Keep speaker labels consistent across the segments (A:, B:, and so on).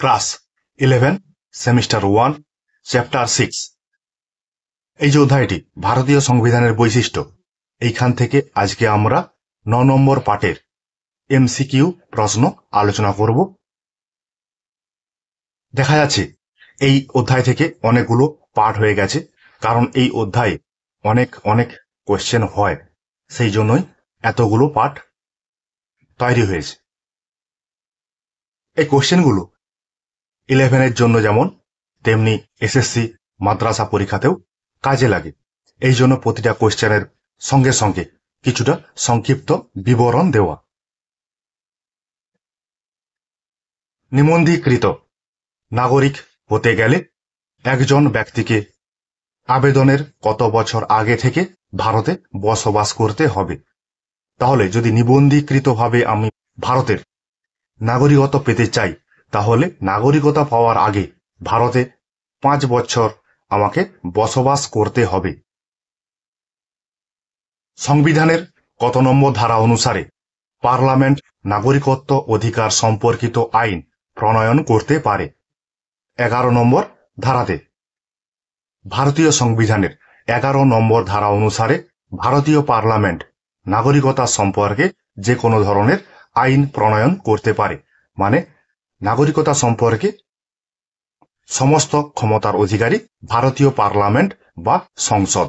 A: Class 11 semester 1 chapter 6। এই যে অধ্যায়টি ভারতীয় সংবিধানের বৈশিষ্ট্য, এইখান থেকে আজকে আমরা 9 নম্বর পার্টের এমসিকিউ প্রশ্ন আলোচনা করব। দেখা যাচ্ছে এই অধ্যায় থেকে অনেকগুলো পার্ট হয়ে গেছে, কারণ এই অধ্যায়ে অনেক কোয়েশ্চেন হয়, সেই জন্যই এতগুলো পার্ট তৈরি হয়েছে। এই কোয়েশ্চেনগুলো 11-এর জন্য যেমন, তেমনি এসএসসি মাদ্রাসা পরীক্ষাতেও কাজে লাগে। এই জন্য প্রতিটা কোয়েশ্চেনের সঙ্গে সঙ্গে কিছুটা সংক্ষিপ্ত বিবরণ দেওয়া। নিবন্ধীকৃত নাগরিক হতে গেলে একজন ব্যক্তিকে আবেদনের কত বছর আগে থেকে ভারতে বসবাস করতে হবে? তাহলে যদি নিবন্ধীকৃতভাবে আমি ভারতের নাগরিকত্ব পেতে চাই, তাহলে নাগরিকতা পাওয়ার আগে ভারতে 5 বছর আমাকে বসবাস করতে হবে। সংবিধানের কত নম্বর ধারা অনুসারে পার্লামেন্ট নাগরিকত্ব অধিকার সম্পর্কিত আইন প্রণয়ন করতে পারে? 11 নম্বর ধারাতে। ভারতীয় সংবিধানের 11 নম্বর ধারা অনুসারে ভারতীয় পার্লামেন্ট নাগরিকতা সম্পর্কে যে কোনো ধরনের আইন প্রণয়ন করতে পারে, মানে নাগরিকতা সম্পর্কে সমস্ত ক্ষমতার অধিকারী ভারতীয় পার্লামেন্ট বা সংসদ।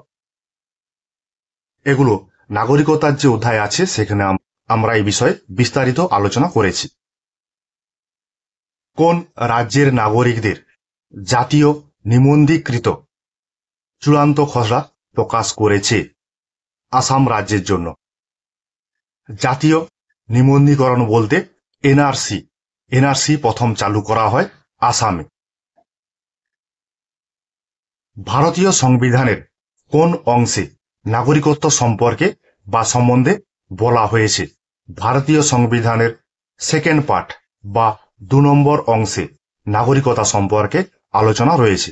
A: এগুলো নাগরিকতার যে অধ্যায় আছে সেখানে আমরা এই বিষয়ে বিস্তারিত আলোচনা করেছি। কোন রাজ্যের নাগরিকদের জাতীয় নিবন্ধীকৃত চূড়ান্ত খসড়া প্রকাশ করেছে? আসাম রাজ্যের জন্য। জাতীয় নিবন্ধীকরণ বলতে এনআরসি প্রথম চালু করা হয় আসামে। ভারতীয় সংবিধানের কোন অংশে নাগরিকত্ব সম্পর্কে বা সম্বন্ধে বলা হয়েছে? ভারতীয় সংবিধানের সেকেন্ড পার্ট বা 2 নম্বর অংশে নাগরিকতা সম্পর্কে আলোচনা রয়েছে,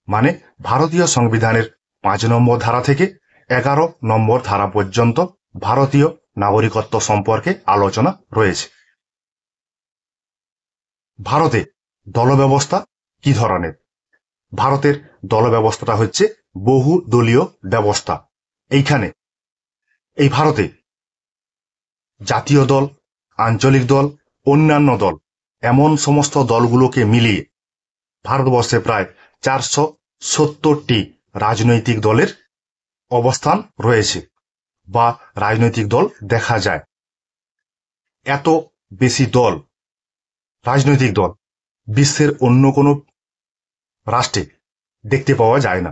A: মানে ভারতীয় সংবিধানের 5 নম্বর ধারা থেকে 11 নম্বর ধারা পর্যন্ত ভারতীয় নাগরিকত্ব সম্পর্কে আলোচনা রয়েছে। ভারতে দল ব্যবস্থা কি ধরনের? ভারতের দল ব্যবস্থাটা হচ্ছে বহু দলীয় ব্যবস্থা। এই ভারতে জাতীয় দল, আঞ্চলিক দল, অন্যান্য দল, এমন সমস্ত দলগুলোকে মিলিয়ে ভারতবর্ষে প্রায় 470টি রাজনৈতিক দলের অবস্থান রয়েছে বা রাজনৈতিক দল দেখা যায়। এত বেশি রাজনৈতিক দল বিশ্বের অন্য কোনো রাষ্ট্রে দেখতে পাওয়া যায় না।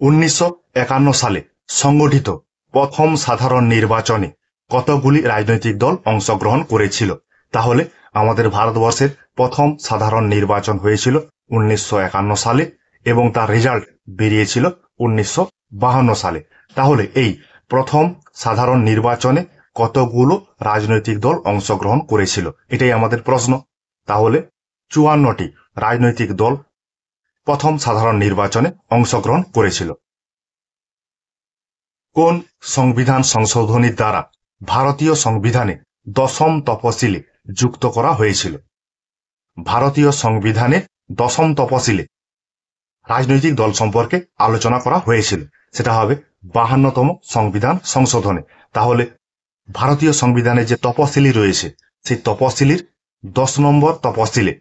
A: 1951 সালে সংগঠিত প্রথম সাধারণ নির্বাচনে কতগুলি রাজনৈতিক দল অংশগ্রহণ করেছিল? তাহলে আমাদের ভারতবর্ষের প্রথম সাধারণ নির্বাচন হয়েছিল 1951 সালে এবং তার রেজাল্ট বেরিয়েছিল 1952 সালে। তাহলে এই প্রথম সাধারণ নির্বাচনে কতগুলো রাজনৈতিক দল অংশগ্রহণ করেছিল, এটাই আমাদের প্রশ্ন। তাহলে 54টি রাজনৈতিক দল প্রথম সাধারণ নির্বাচনে অংশগ্রহণ করেছিল। কোন সংবিধান সংশোধনীর দ্বারা ভারতীয় সংবিধানে 10ম তফসিলে যুক্ত করা হয়েছিল? ভারতীয় সংবিধানে 10ম তফসিলে রাজনৈতিক দল সম্পর্কে আলোচনা করা হয়েছিল, সেটা হবে 52তম সংবিধান সংশোধনে। তাহলে ভারতীয় সংবিধানে যে তফসিলি রয়েছে, সেই তফসিলির 10 নম্বর তফসিলে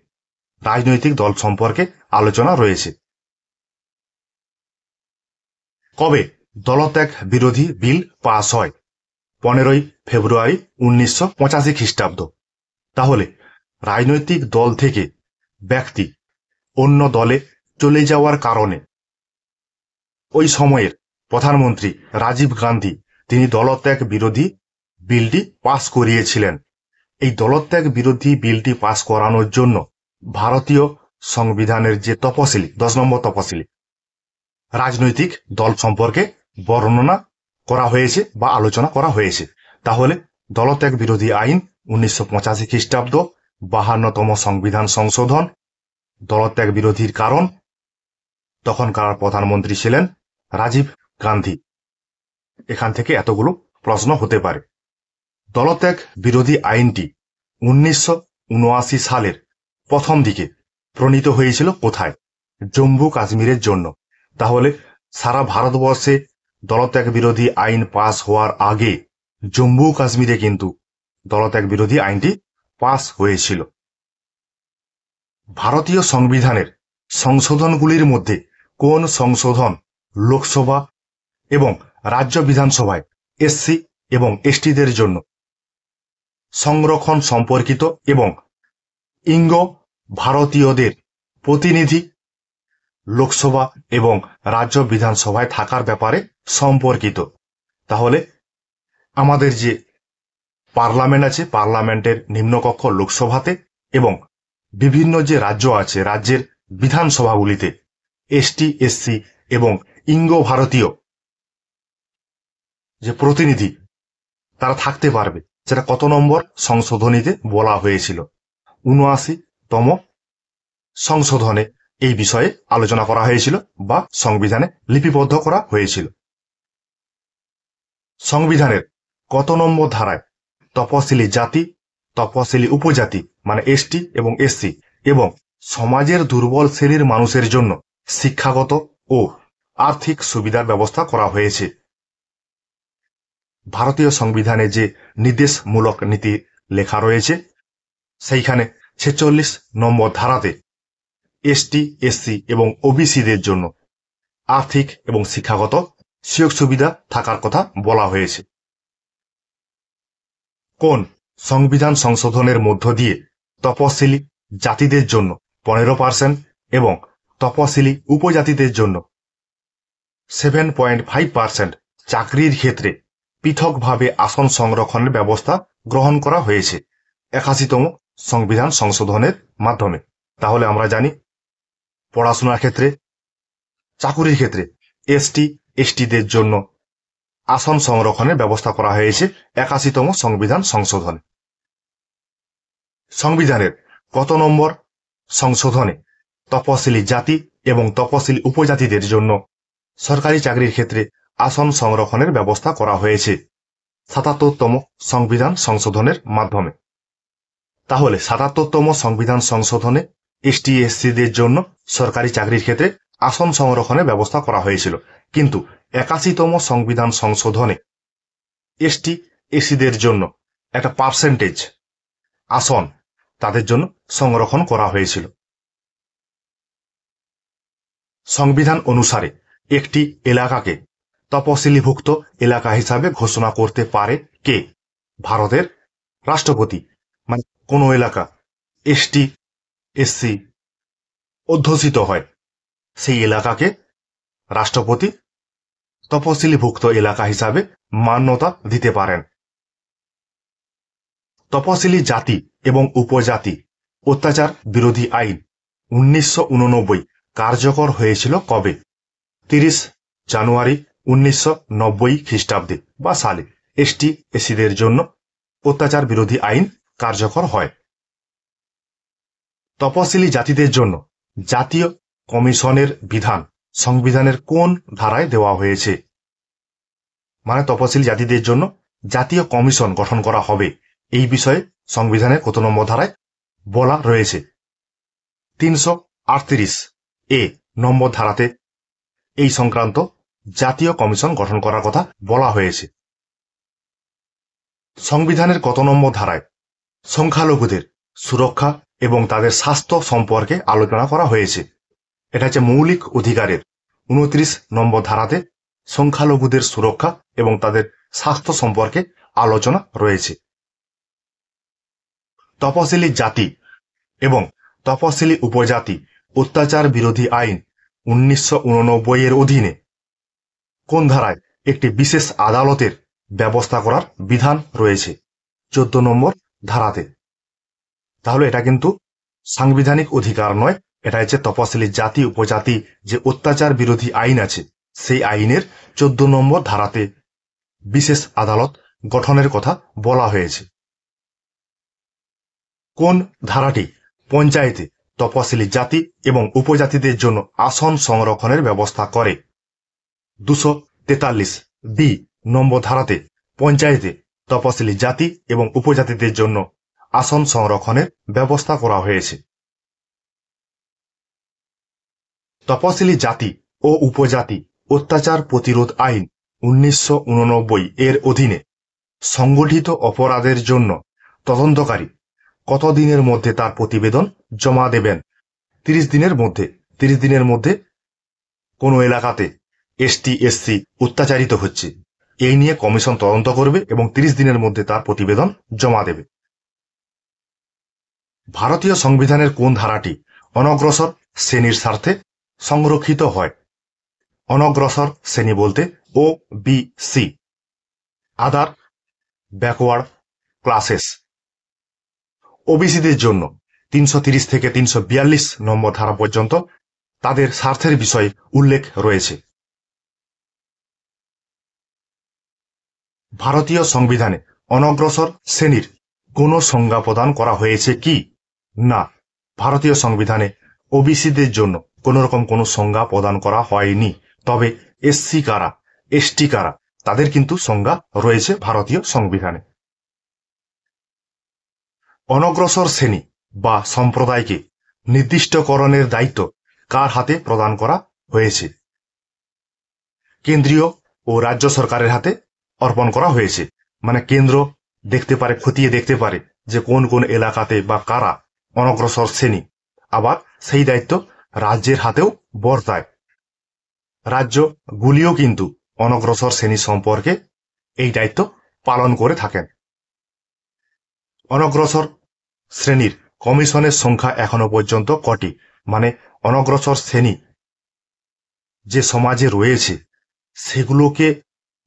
A: রাজনৈতিক দল সম্পর্কে আলোচনা রয়েছে। কবে দলত্যাগ বিরোধী বিল পাস হয়? 15ই ফেব্রুয়ারি 1985 খ্রিস্টাব্দ। তাহলে রাজনৈতিক দল থেকে ব্যক্তি অন্য দলে চলে যাওয়ার কারণে ওই সময়ের প্রধানমন্ত্রী রাজীব গান্ধী তিনি দলত্যাগ বিরোধী বিলটি পাস করিয়েছিলেন। এই দলত্যাগ বিরোধী বিলটি পাস করানোর জন্য ভারতীয় সংবিধানের যে তফসিলি 10 নম্বর তফসিলি রাজনৈতিক দল সম্পর্কে বর্ণনা করা হয়েছে বা আলোচনা করা হয়েছে। তাহলে দলত্যাগ বিরোধী আইন 1985 খ্রিস্টাব্দ, 52তম সংবিধান সংশোধন, দলত্যাগ বিরোধীর কারণ, তখনকার প্রধানমন্ত্রী ছিলেন রাজীব গান্ধী। এখান থেকে এতগুলো প্রশ্ন হতে পারে। দলত্যাগ বিরোধী আইনটি 1979 সালের প্রথম দিকে প্রণীত হয়েছিল কোথায়? জম্মু কাশ্মীরের জন্য। তাহলে সারা ভারতবর্ষে দলত্যাগ বিরোধী আইন পাস হওয়ার আগে জম্মু কাশ্মীরে কিন্তু দলত্যাগ বিরোধী আইনটি পাস হয়েছিল। ভারতীয় সংবিধানের সংশোধনগুলির মধ্যে কোন সংশোধন লোকসভা এবং রাজ্য বিধানসভায় এসসি এবং এসটিদের জন্য সংরক্ষণ সম্পর্কিত এবং ইঙ্গ ভারতীয়দের প্রতিনিধি লোকসভা এবং রাজ্য বিধানসভায় থাকার ব্যাপারে সম্পর্কিত? তাহলে আমাদের যে পার্লামেন্ট আছে, পার্লামেন্টের নিম্নকক্ষ লোকসভাতে এবং বিভিন্ন যে রাজ্য আছে, রাজ্যের বিধানসভাগুলিতে এসটি, এসসি এবং ইঙ্গ ভারতীয় যে প্রতিনিধি তারা থাকতে পারবে, যেটা কত নম্বর সংশোধনীতে বলা হয়েছিল? 79তম সংশোধনে এই বিষয়ে আলোচনা করা হয়েছিল বা সংবিধানে লিপিবদ্ধ করা হয়েছিল। সংবিধানের কত নম্বর ধারায় তপশিলি জাতি, তপশিলি উপজাতি মানে এসটি এবং এসসি এবং সমাজের দুর্বল শ্রেণীর মানুষের জন্য শিক্ষাগত ও আর্থিক সুবিধার ব্যবস্থা করা হয়েছে? ভারতীয় সংবিধানে যে নির্দেশমূলক নীতি লেখা রয়েছে সেইখানে 46 নম্বর ধারাতে এসটি, এসসি এবং ওবিসিদের জন্য আর্থিক এবং শিক্ষাগত সুযোগ সুবিধা থাকার কথা বলা হয়েছে। কোন সংবিধান সংশোধনের মধ্য দিয়ে তপশিলি জাতিদের জন্য 15% এবং তপশিলি উপজাতিদের জন্য 7.5% চাকরির ক্ষেত্রে পৃথকভাবে আসন সংরক্ষণের ব্যবস্থা গ্রহণ করা হয়েছে 81তম সংবিধান সংশোধনের মাধ্যমে? তাহলে আমরা জানি পড়াশোনার ক্ষেত্রে, চাকুরির ক্ষেত্রে এসটি, এসটিদের জন্য আসন সংরক্ষণের ব্যবস্থা করা হয়েছে 81তম সংবিধান সংশোধনে। সংবিধানের কত নম্বর সংশোধনে তপশিলি জাতি এবং তপশিলি উপজাতিদের জন্য সরকারি চাকরির ক্ষেত্রে আসন সংরক্ষণের ব্যবস্থা করা হয়েছে? 77তম সংবিধান সংশোধনের মাধ্যমে। তাহলে 77তম সংবিধান সংশোধনে এসটি, এসসিদের জন্য সরকারি চাকরির ক্ষেত্রে আসন সংরক্ষণের ব্যবস্থা করা হয়েছিল, কিন্তু 81তম সংবিধান সংশোধনে এসটি, এসসিদের জন্য একটা পার্সেন্টেজ আসন তাদের জন্য সংরক্ষণ করা হয়েছিল। সংবিধান অনুসারে একটি এলাকাকে তপশিলিভুক্ত এলাকা হিসাবে ঘোষণা করতে পারে কে? ভারতের রাষ্ট্রপতি। মানে কোনো এলাকা এসটি, এসসি অধ্যুষিত হয় সেই এলাকাকে রাষ্ট্রপতি তপশিলিভুক্ত এলাকা হিসাবে মান্যতা দিতে পারেন। তপশিলি জাতি এবং উপজাতি অত্যাচার বিরোধী আইন 1989 কার্যকর হয়েছিল কবে? 30 জানুয়ারি 1990 খ্রিস্টাব্দে বা সালে এসটি, এসসিদের জন্য অত্যাচার বিরোধী আইন কার্যকর হয়। তপশিলি জাতিদের জন্য জাতীয় কমিশনের বিধান সংবিধানের কোন ধারায় দেওয়া হয়েছে? মানে তপশিলি জাতিদের জন্য জাতীয় কমিশন গঠন করা হবে, এই বিষয়ে সংবিধানের কত নম্বর ধারায় বলা রয়েছে? 338 নম্বর ধারাতে এই সংক্রান্ত জাতীয় কমিশন গঠন করার কথা বলা হয়েছে। সংবিধানের কত নম্বর ধারায় সংখ্যালঘুদের সুরক্ষা এবং তাদের স্বাস্থ্য সম্পর্কে আলোচনা করা হয়েছে? এটা হচ্ছে মৌলিক অধিকারের 29 নম্বর ধারাতে সংখ্যালঘুদের সুরক্ষা এবং তাদের স্বাস্থ্য সম্পর্কে আলোচনা রয়েছে। তপশিলি জাতি এবং তপশিলি উপজাতি অত্যাচার বিরোধী আইন 1989 এর অধীনে কোন ধারায় একটি বিশেষ আদালতের ব্যবস্থা করার বিধান রয়েছে? 14 নম্বর ধারাতে। তাহলে এটা কিন্তু সাংবিধানিক অধিকার নয়, এটা হচ্ছে তপশিলি জাতি উপজাতি যে অত্যাচার বিরোধী আইন আছে সেই আইনের 14 নম্বর ধারাতে বিশেষ আদালত গঠনের কথা বলা হয়েছে। কোন ধারাটি পঞ্চায়েতে তপশিলি জাতি এবং উপজাতিদের জন্য আসন সংরক্ষণের ব্যবস্থা করে? 243 নম্বর ধারাতে পঞ্চায়েতে তপশিলি জাতি এবং উপজাতিদের জন্য আসন সংরক্ষণের ব্যবস্থা করা হয়েছে। তপশিলি জাতি ও উপজাতি অত্যাচার প্রতিরোধ আইন 1989 এর অধীনে সংগঠিত অপরাধের জন্য তদন্তকারী কতদিনের মধ্যে তার প্রতিবেদন জমা দেবেন? 30 দিনের মধ্যে। 30 দিনের মধ্যে কোনো এলাকাতে এসটি এসসি অত্যাচারিত হচ্ছে, এই নিয়ে কমিশন তদন্ত করবে এবং 30 দিনের মধ্যে তার প্রতিবেদন জমা দেবে। ভারতীয় সংবিধানের কোন ধারাটি অনগ্রসর শ্রেণীর স্বার্থে সংরক্ষিত হয়? অনগ্রসর শ্রেণী বলতে O B C, other backward classes. ওবিসিদের জন্য 330 থেকে 342 নম্বর ধারা পর্যন্ত তাদের স্বার্থের বিষয়ে উল্লেখ রয়েছে। ভারতীয় সংবিধানে অনগ্রসর শ্রেণীর কোনো সংজ্ঞা প্রদান করা হয়েছে কি? না, ভারতীয় সংবিধানে ওবিসিদের জন্য কোন রকম কোনো সংজ্ঞা প্রদান করা হয়নি। তবে এসসি কারা, এসটি কারা, তাদের কিন্তু সংজ্ঞা রয়েছে ভারতীয় সংবিধানে। অনগ্রসর শ্রেণী বা সম্প্রদায়কে নির্দিষ্টকরণের দায়িত্ব কার হাতে প্রদান করা হয়েছে? কেন্দ্রীয় ও রাজ্য সরকারের হাতে অর্পণ করা হয়েছে। মানে কেন্দ্র দেখতে পারে, খতিয়ে দেখতে পারে যে কোন কোন এলাকাতে বা কারা অনগ্রসর শ্রেণী, আবার সেই দায়িত্ব রাজ্যের হাতেও বর্তায়। রাজ্যগুলিও কিন্তু অনগ্রসর শ্রেণী সম্পর্কে এই দায়িত্ব পালন করে থাকেন। অনগ্রসর শ্রেণীর কমিশনের সংখ্যা এখনো পর্যন্ত কটি? মানে অনগ্রসর শ্রেণী যে সমাজে রয়েছে সেগুলোকে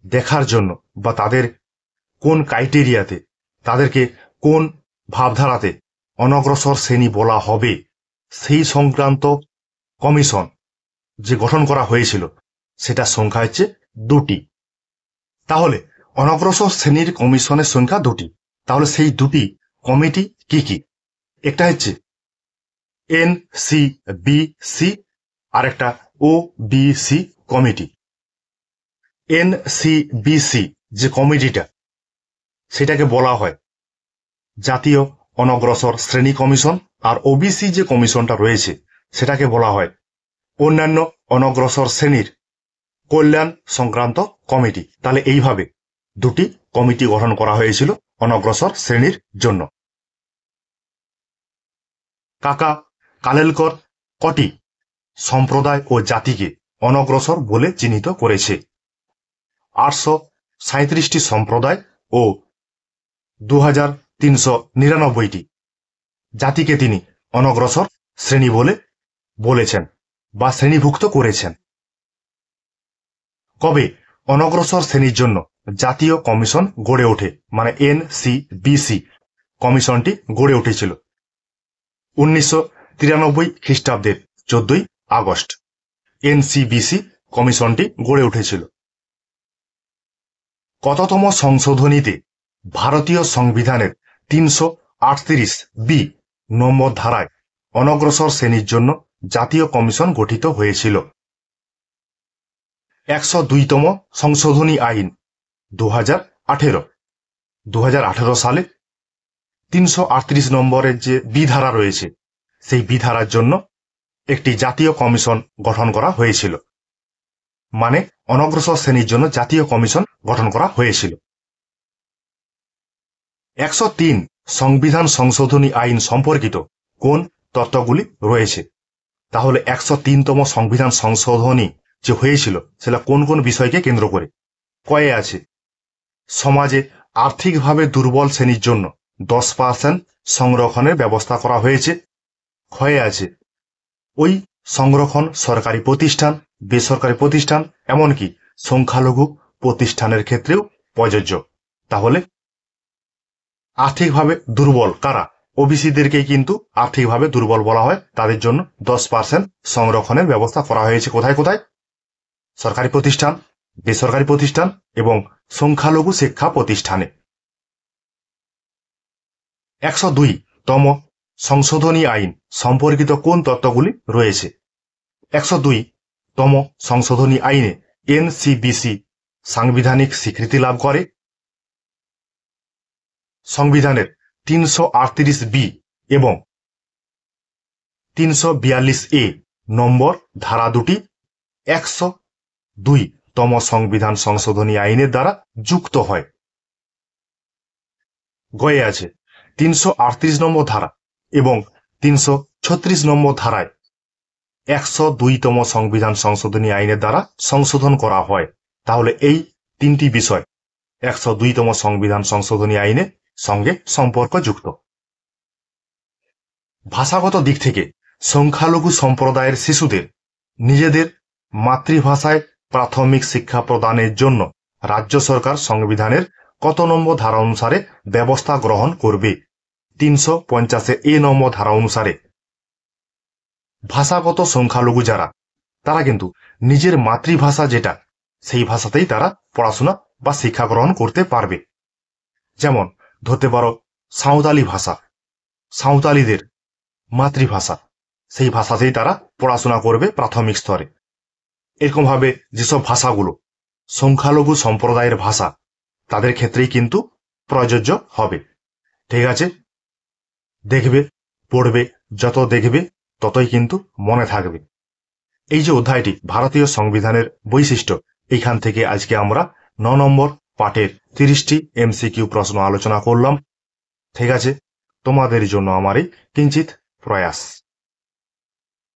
A: দেখার জন্য বা তাদের কোন ক্রাইটেরিয়াতে, তাদেরকে কোন ভাবধারাতে অনগ্রসর শ্রেণী বলা হবে, সেই সংক্রান্ত কমিশন যে গঠন করা হয়েছিল সেটা সংখ্যা হচ্ছে 2টি। তাহলে অনগ্রসর শ্রেণীর কমিশনের সংখ্যা 2টি। তাহলে সেই 2টি কমিটি কি কি? একটা হচ্ছে এনসিবিসি আর একটা ওবিসি কমিটি। এনসিবিসি যে কমিটিটা, সেটাকে বলা হয় জাতীয় অনগ্রসর শ্রেণী কমিশন, আর ওবিসি যে কমিশনটা রয়েছে সেটাকে বলা হয় অন্যান্য অনগ্রসর শ্রেণীর কল্যাণ সংক্রান্ত কমিটি। তাহলে এইভাবে 2টি কমিটি গঠন করা হয়েছিল অনগ্রসর শ্রেণীর জন্য। কাকা কালেলকর কটি সম্প্রদায় ও জাতিকে অনগ্রসর বলে চিহ্নিত করেছে? 837টি সম্প্রদায় ও 2399টি জাতিকে তিনি অনগ্রসর শ্রেণী বলে বলেছেন বা শ্রেণীভুক্ত করেছেন। কবে অনগ্রসর শ্রেণীর জন্য জাতীয় কমিশন গড়ে ওঠে? মানে এনসিবিসি কমিশনটি গড়ে উঠেছিল 1993 খ্রিস্টাব্দের 14ই আগস্ট। এনসিবিসি কমিশনটি গড়ে উঠেছিল। কততম সংশোধনীতে ভারতীয় সংবিধানের 338 নম্বর ধারায় অনগ্রসর শ্রেণীর জন্য জাতীয় কমিশন গঠিত হয়েছিল? 102তম সংশোধনী আইন 2018 সালে 338 নম্বরের যে বিধারা রয়েছে সেই বিধারার জন্য একটি জাতীয় কমিশন গঠন করা হয়েছিল। মানে অনগ্রসর শ্রেণীর জন্য জাতীয় কমিশন গঠন করা হয়েছিল। 103 সংবিধান সংশোধনী আইন সম্পর্কিত কোন তত্ত্বগুলি রয়েছে? তাহলে 103তম সংবিধান সংশোধনী যে হয়েছিল সেটা কোন কোন বিষয়কে কেন্দ্র করে? কয়ে আছে সমাজে আর্থিকভাবে দুর্বল শ্রেণীর জন্য 10% সংরক্ষণের ব্যবস্থা করা হয়েছে। ক্ষয়ে আছে ওই সংরক্ষণ সরকারি প্রতিষ্ঠান, বেসরকারি প্রতিষ্ঠান, এমনকি সংখ্যালঘু প্রতিষ্ঠানের ক্ষেত্রেও প্রযোজ্য। তাহলে আর্থিকভাবে দুর্বল কারা? ওবিসিদেরকেই কিন্তু আর্থিকভাবে দুর্বল বলা হয়। তাদের জন্য 10% সংরক্ষণের ব্যবস্থা করা হয়েছে। কোথায় কোথায়? সরকারি প্রতিষ্ঠান, বেসরকারি প্রতিষ্ঠান এবং সংখ্যালঘু শিক্ষা প্রতিষ্ঠানে। 102তম সংশোধনী আইন সম্পর্কিত কোন তত্ত্বগুলি রয়েছে? 102তম সংশোধনী আইনে এনসিবিসি সাংবিধানিক স্বীকৃতি লাভ করে। সংবিধানের 338 বি এবং 342 এ নম্বর ধারা দুটি 102তম সংবিধান সংশোধনী আইনের দ্বারা যুক্ত হয়। গয়ে আছে 338 নম্বর ধারা এবং 336 নম্বর ধারায় 102তম সংবিধান সংশোধনী আইনের দ্বারা সংশোধন করা হয়। তাহলে এই তিনটি বিষয় 102তম সংবিধান সংশোধনী আইনের সঙ্গে সম্পর্কযুক্ত। ভাষাগত দিক থেকে সংখ্যালঘু সম্প্রদায়ের শিশুদের নিজেদের মাতৃভাষায় প্রাথমিক শিক্ষা প্রদানের জন্য রাজ্য সরকার সংবিধানের কত নম্বর ধারা অনুসারে ব্যবস্থা গ্রহণ করবে? 350 নম্বর ধারা অনুসারে ভাষাগত সংখ্যালঘু যারা, তারা কিন্তু নিজের মাতৃভাষা যেটা, সেই ভাষাতেই তারা পড়াশোনা বা শিক্ষা গ্রহণ করতে পারবে। যেমন ধরতে পারো সাঁওতালি ভাষা, সাঁওতালিদের মাতৃভাষা, সেই ভাষাতেই তারা পড়াশোনা করবে প্রাথমিক স্তরে। এরকম ভাবে যেসব ভাষাগুলো সংখ্যালঘু সম্প্রদায়ের ভাষা, তাদের ক্ষেত্রেই কিন্তু প্রযোজ্য হবে। ঠিক আছে, দেখবে, পড়বে, যত দেখবে ততই কিন্তু মনে থাকবে। এই যে অধ্যায়টি ভারতীয় সংবিধানের বৈশিষ্ট্য, এইখান থেকে আজকে আমরা 9 নম্বর পাঠের 30টি এমসিকিউ প্রশ্ন আলোচনা করলাম। ঠিক আছে, তোমাদের জন্য আমার এই কিঞ্চিত প্রয়াস।